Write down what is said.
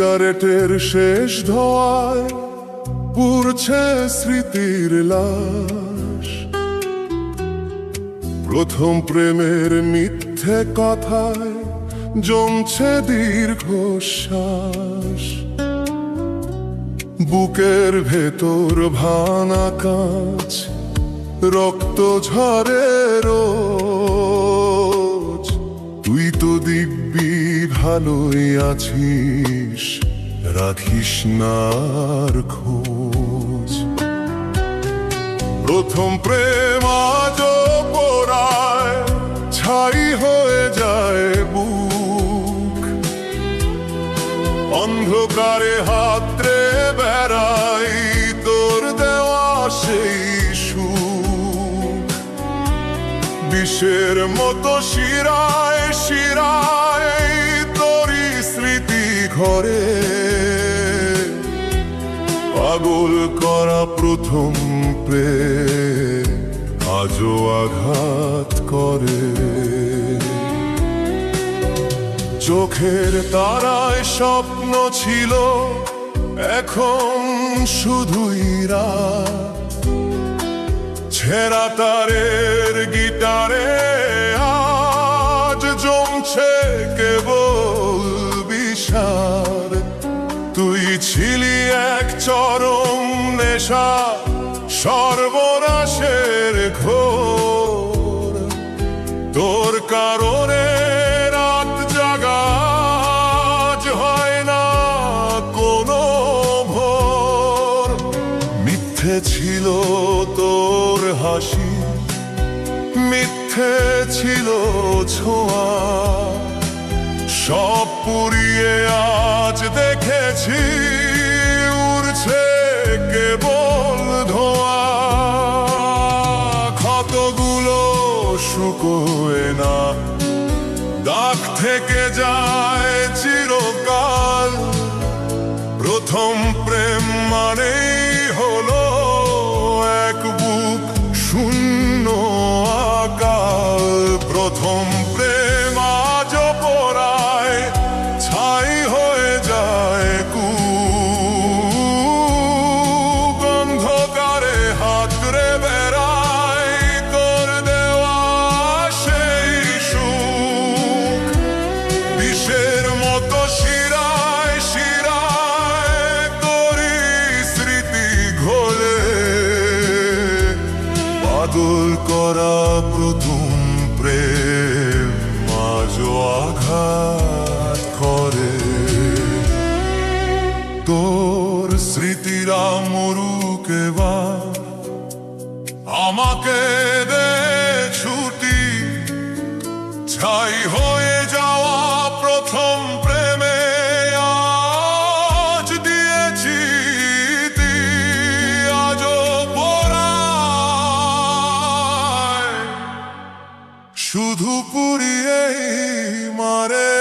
সিগারেটের শেষ ধোঁয়ায় পুড়ছে স্মৃতির লাশ। প্রথম প্রেমের মিথ্যে কথায় জমছে দীর্ঘশ্বাস। বুকের ভেতর ভাঙা কাঁচ, রক্ত ঝরে রোজ। তুই তো দিব্যি ভালোই আছিস, রাখিস না আর খোঁজ। প্রথম প্রেম আজও পোড়ায়, ছাই হয়ে যায় বুক। অন্ধকারে হাতড়ে বেড়াই তোর দেওয়া সেই সুখ। বিষের মতো শিরায় শিরায় তোরই স্মৃতি ঘরে। পাগল করা প্রথম প্রেম আজও আঘাত করে। চোখের তারায় স্বপ্ন ছিল, এখন শুধুই রাত। ছেঁড়া তারের গিটারে আজ জমছে কেবল বিষাদ। তুই ছিলি এক চরম নেশা, সর্বনাশের ঘোর। তোর কারণে রাত জাগা হয় না কোনো ভোর। মিথ্যে ছিল তোর হাসি, মিথ্যে ছিল ছোঁয়া। সব পুড়িয়ে আজ দেখেছি উড়ছে কেবল ধোঁয়া। ক্ষতগুলো শুকোয় না, দাগ থেকে যায় চিরকাল। প্রথম প্রেম মানেই হলো এক বুক শূন্য আকাল। প্রথম প্রেম আজও পোড়ায়, ছাই হয়ে যায় কূপ। অন্ধকারে হাতড়ে বেড়ায় তোর দেওয়া সেই সুখ। বিষের মতো শিরায় শিরায় তোরই স্মৃতি ঘোলে। পাগল করা প্রথম প্রেম আজও আঘাত করে। তোর স্মৃতিরা মরুক এবার, আমাকে দে ছুটি। ছাই হয়ে যাওয়া প্রথম প্রেমে আজ দিয়েছি ইতি। আজও পোড়ায়, শুধু পুড়িয়েই মারে।